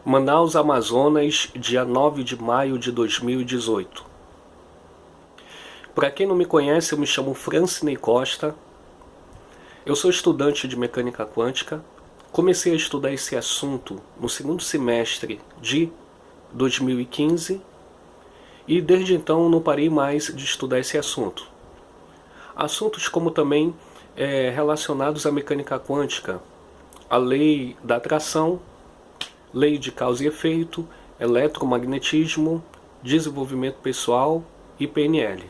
Manaus, Amazonas, dia 9 de maio de 2018. Para quem não me conhece, eu me chamo Francinei Costa. Eu sou estudante de mecânica quântica. Comecei a estudar esse assunto no segundo semestre de 2015 e desde então não parei mais de estudar esse assunto. Assuntos como também relacionados à mecânica quântica, a lei da atração, lei de causa e efeito, eletromagnetismo, desenvolvimento pessoal e PNL.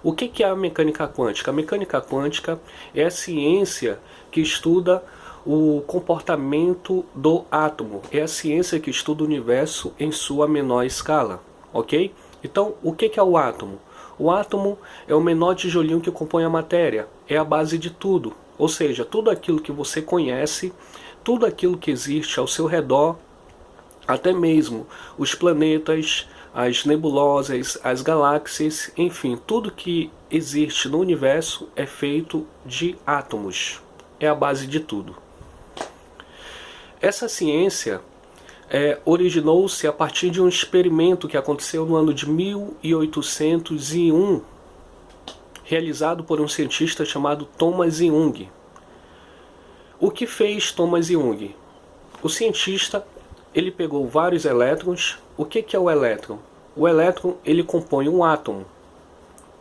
O que é a mecânica quântica? A mecânica quântica é a ciência que estuda o comportamento do átomo, é a ciência que estuda o universo em sua menor escala, ok? Então, o que é o átomo? O átomo é o menor tijolinho que compõe a matéria, é a base de tudo, ou seja, tudo aquilo que você conhece, tudo aquilo que existe ao seu redor, até mesmo os planetas, as nebulosas, as galáxias, enfim, tudo que existe no universo é feito de átomos, é a base de tudo. Essa ciência originou-se a partir de um experimento que aconteceu no ano de 1801, realizado por um cientista chamado Thomas Young. O que fez Thomas Young? O cientista, ele pegou vários elétrons. O que é o elétron? O elétron, ele compõe um átomo,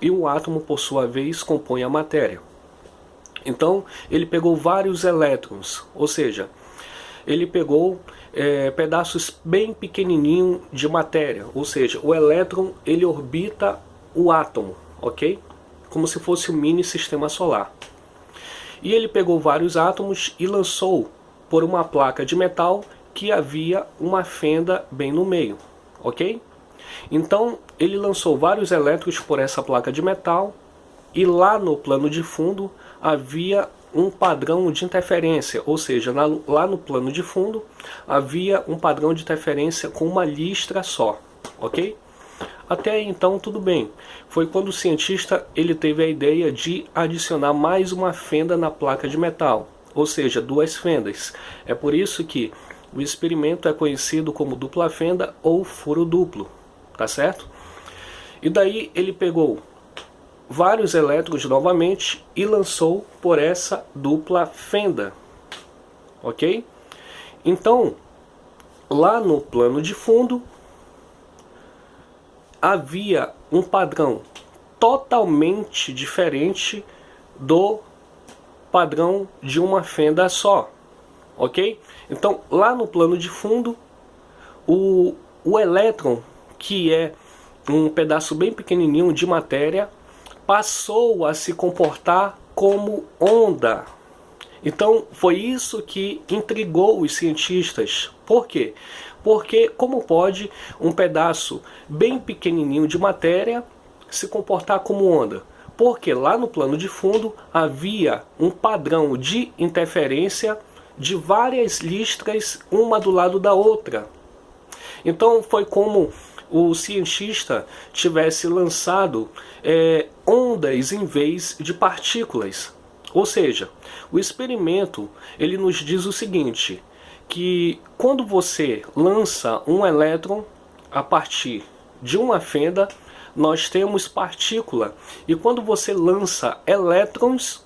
e o átomo, por sua vez, compõe a matéria. Então, ele pegou vários elétrons, ou seja, ele pegou pedaços bem pequenininhos de matéria, ou seja, o elétron, ele orbita o átomo, ok? Como se fosse um mini sistema solar. E ele pegou vários átomos e lançou por uma placa de metal que havia uma fenda bem no meio, ok? Então ele lançou vários elétrons por essa placa de metal e lá no plano de fundo havia um padrão de interferência, ou seja, lá no plano de fundo havia um padrão de interferência com uma listra só, ok? Até então tudo bem. Foi quando o cientista ele teve a ideia de adicionar mais uma fenda na placa de metal, ou seja, duas fendas. É por isso que o experimento é conhecido como dupla fenda ou furo duplo, tá certo? E daí ele pegou vários elétrons novamente e lançou por essa dupla fenda, ok? Então, lá no plano de fundo havia um padrão totalmente diferente do padrão de uma fenda só, ok? Então, lá no plano de fundo, o elétron, que é um pedaço bem pequenininho de matéria, passou a se comportar como onda. Então, foi isso que intrigou os cientistas. Por quê? Porque como pode um pedaço bem pequenininho de matéria se comportar como onda? Porque lá no plano de fundo havia um padrão de interferência de várias listras, uma do lado da outra. Então foi como o cientista tivesse lançado ondas em vez de partículas. Ou seja, o experimento ele nos diz o seguinte, que quando você lança um elétron a partir de uma fenda, nós temos partícula. E quando você lança elétrons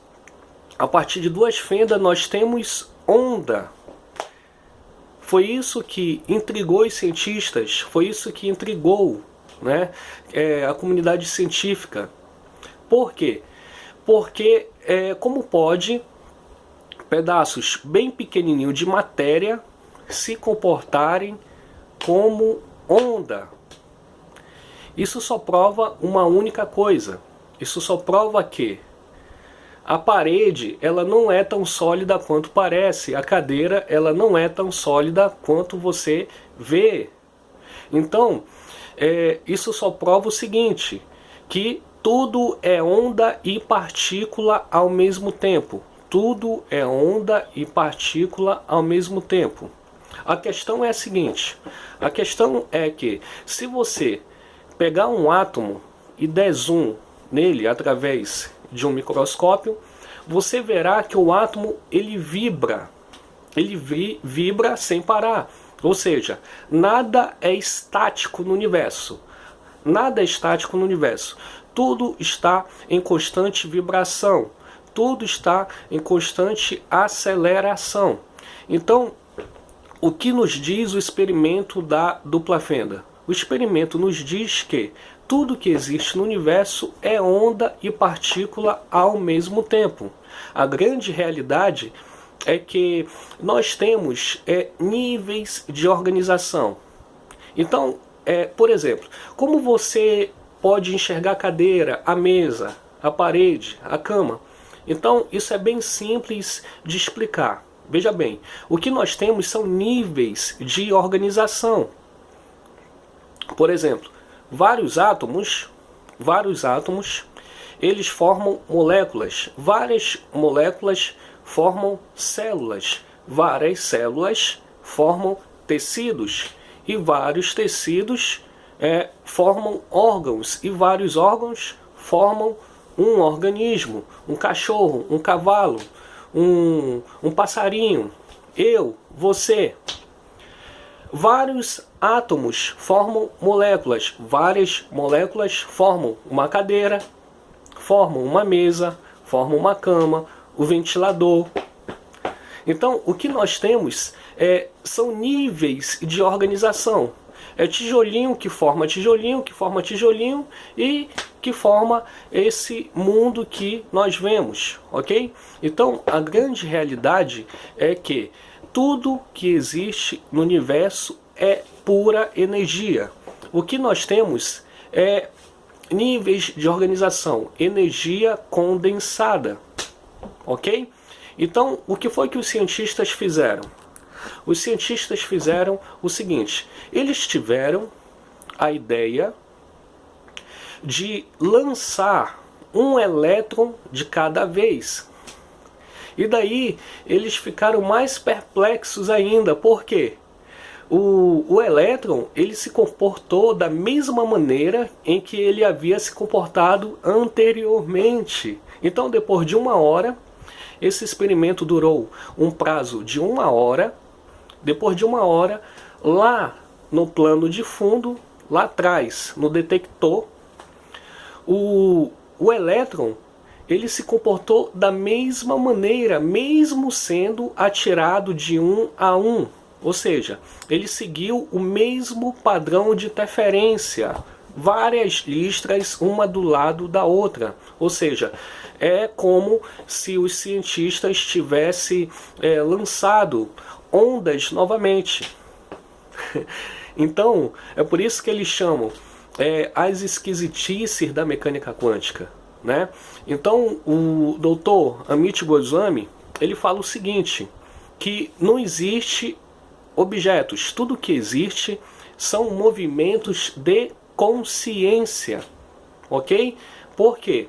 a partir de duas fendas, nós temos onda. Foi isso que intrigou os cientistas, foi isso que intrigou, né, a comunidade científica. Por quê? Porque como pode pedaços bem pequenininhos de matéria se comportarem como onda? Isso só prova uma única coisa. Isso só prova que a parede ela não é tão sólida quanto parece. A cadeira ela não é tão sólida quanto você vê. Então, isso só prova o seguinte, que tudo é onda e partícula ao mesmo tempo. Tudo é onda e partícula ao mesmo tempo. A questão é a seguinte, a questão é que se você pegar um átomo e der zoom nele através de um microscópio, você verá que o átomo ele vibra sem parar. Ou seja, nada é estático no universo. Nada é estático no universo. Tudo está em constante vibração. Tudo está em constante aceleração. Então, o que nos diz o experimento da dupla fenda? O experimento nos diz que tudo que existe no universo é onda e partícula ao mesmo tempo. A grande realidade é que nós temos níveis de organização. Então, por exemplo, como você pode enxergar a cadeira, a mesa, a parede, a cama? Então, isso é bem simples de explicar. Veja bem, o que nós temos são níveis de organização. Por exemplo, vários átomos, eles formam moléculas. Várias moléculas formam células. Várias células formam tecidos. E vários tecidos formam órgãos. E vários órgãos formam um organismo, um cachorro, um cavalo, um passarinho, eu, você. Vários átomos formam moléculas, várias moléculas formam uma cadeira, formam uma mesa, formam uma cama, o ventilador. Então, o que nós temos são níveis de organização. É tijolinho que forma tijolinho, que forma tijolinho e que forma esse mundo que nós vemos, ok? Então, a grande realidade é que tudo que existe no universo é pura energia. O que nós temos é níveis de organização, energia condensada, ok? Então, o que foi que os cientistas fizeram? Os cientistas fizeram o seguinte: eles tiveram a ideia de lançar um elétron de cada vez. E daí eles ficaram mais perplexos ainda. Por quê? O elétron, ele se comportou da mesma maneira em que ele havia se comportado anteriormente. Então, depois de 1 hora, esse experimento durou um prazo de 1 hora. Depois de 1 hora, lá no plano de fundo, lá atrás, no detector, o elétron, ele se comportou da mesma maneira, mesmo sendo atirado de 1 a 1. Ou seja, ele seguiu o mesmo padrão de interferência, várias listras uma do lado da outra. Ou seja, é como se os cientistas tivessem lançado ondas novamente. Então, é por isso que eles chamam as esquisitices da mecânica quântica, né? Então, o doutor Amit Goswami, ele fala o seguinte, que não existe objetos, tudo que existe são movimentos de consciência, ok? Por quê?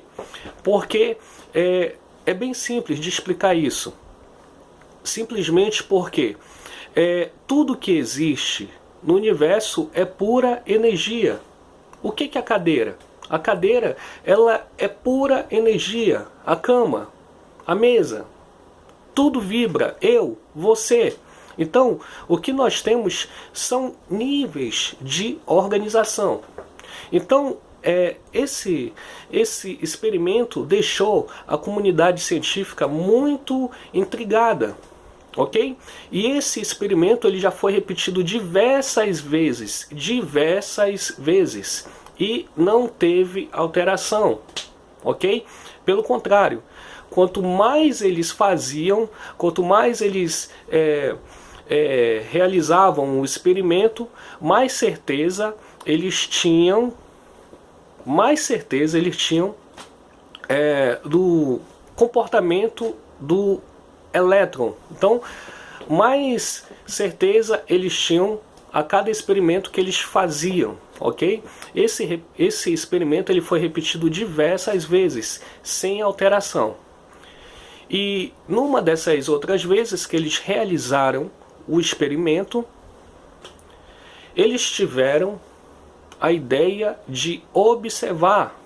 Porque é bem simples de explicar isso. Simplesmente porque tudo que existe no universo é pura energia. O que é a cadeira? A cadeira, ela é pura energia. A cama, a mesa, tudo vibra. Eu, você. Então, o que nós temos são níveis de organização. Então, esse experimento deixou a comunidade científica muito intrigada, ok? E esse experimento ele já foi repetido diversas vezes, e não teve alteração, ok? Pelo contrário, quanto mais eles faziam, quanto mais eles realizavam o experimento, mais certeza eles tinham do comportamento do elétron. Então, mais certeza eles tinham a cada experimento que eles faziam, ok? Esse experimento ele foi repetido diversas vezes, sem alteração. E numa dessas outras vezes que eles realizaram o experimento, eles tiveram a ideia de observar,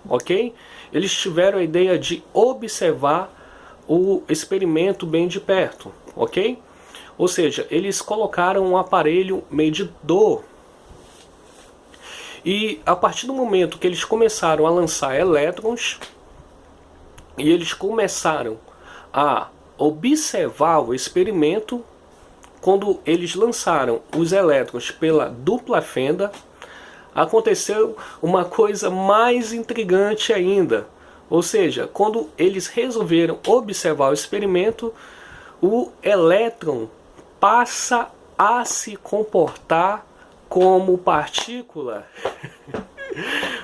ok? Eles tiveram a ideia de observar o experimento bem de perto, ok? Ou seja, eles colocaram um aparelho medidor. E a partir do momento que eles começaram a lançar elétrons, e eles começaram a observar o experimento, quando eles lançaram os elétrons pela dupla fenda, aconteceu uma coisa mais intrigante ainda. Ou seja, quando eles resolveram observar o experimento, o elétron passa a se comportar como partícula.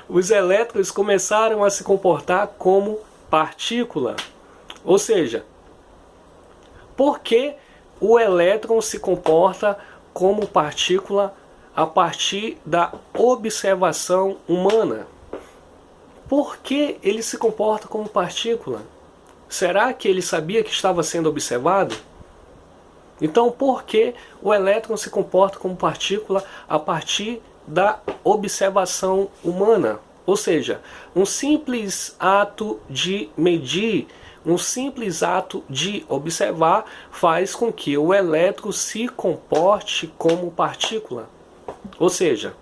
Os elétrons começaram a se comportar como partícula. Ou seja, por que o elétron se comporta como partícula a partir da observação humana? Por que ele se comporta como partícula? Será que ele sabia que estava sendo observado? Então, por que o elétron se comporta como partícula a partir da observação humana? Ou seja, um simples ato de medir, um simples ato de observar faz com que o elétron se comporte como partícula. Ou seja,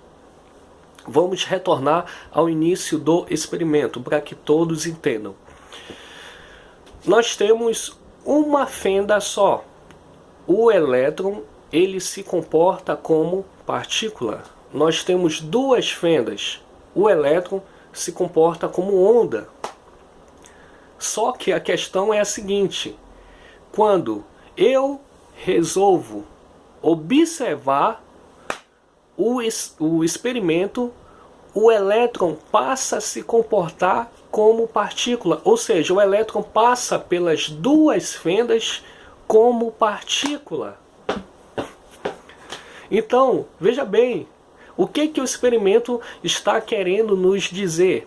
vamos retornar ao início do experimento para que todos entendam. Nós temos uma fenda só. O elétron, ele se comporta como partícula. Nós temos duas fendas. O elétron se comporta como onda. Só que a questão é a seguinte: quando eu resolvo observar o experimento, o elétron passa a se comportar como partícula. Ou seja, o elétron passa pelas duas fendas como partícula. Então, veja bem, o que o experimento está querendo nos dizer?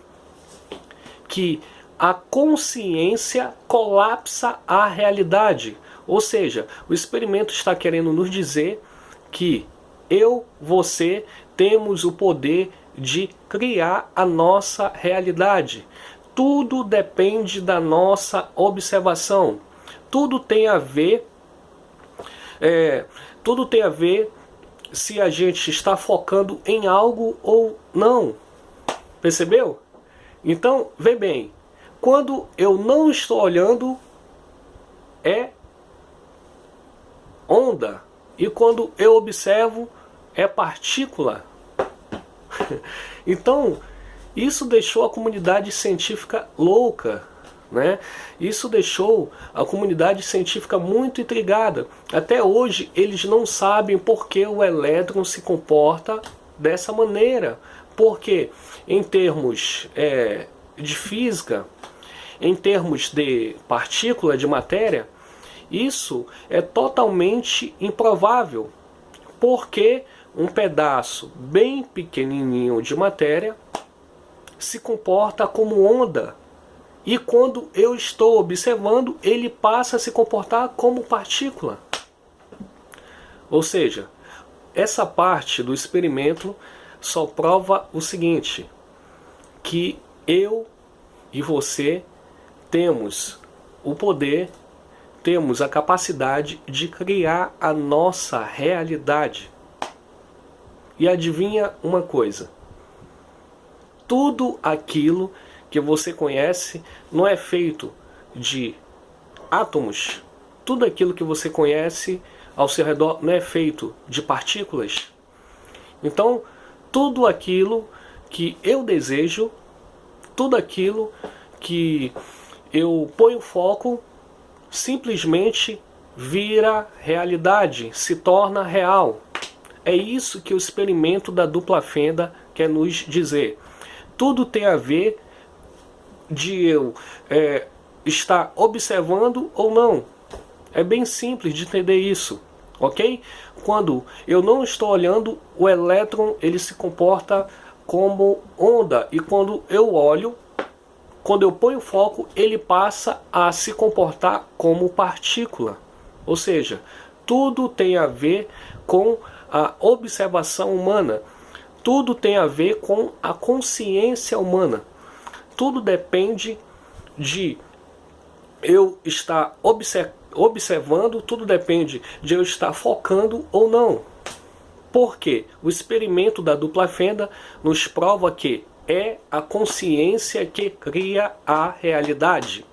Que a consciência colapsa a realidade. Ou seja, o experimento está querendo nos dizer que eu, você, temos o poder de criar a nossa realidade. Tudo depende da nossa observação. Tudo tem a ver se a gente está focando em algo ou não. Percebeu? Então, vê bem, quando eu não estou olhando, é onda. E quando eu observo, é partícula. Então, isso deixou a comunidade científica louca, né? Isso deixou a comunidade científica muito intrigada. Até hoje eles não sabem por que o elétron se comporta dessa maneira. Porque em termos de física, em termos de partícula, de matéria, isso é totalmente improvável. Porque um pedaço bem pequenininho de matéria se comporta como onda. E quando eu estou observando, ele passa a se comportar como partícula. Ou seja, essa parte do experimento só prova o seguinte: que eu e você temos o poder, temos a capacidade de criar a nossa realidade. E adivinha uma coisa? Tudo aquilo que você conhece não é feito de átomos. Tudo aquilo que você conhece ao seu redor não é feito de partículas. Então, tudo aquilo que eu desejo, tudo aquilo que eu ponho foco, simplesmente vira realidade, se torna real. É isso que o experimento da dupla fenda quer nos dizer. Tudo tem a ver de eu estar observando ou não. É bem simples de entender isso, ok? Quando eu não estou olhando, o elétron ele se comporta como onda. E quando eu olho, quando eu ponho foco, ele passa a se comportar como partícula. Ou seja, tudo tem a ver com a observação humana. Tudo tem a ver com a consciência humana. Tudo depende de eu estar observando, tudo depende de eu estar focando ou não. Por quê? O experimento da dupla fenda nos prova que é a consciência que cria a realidade.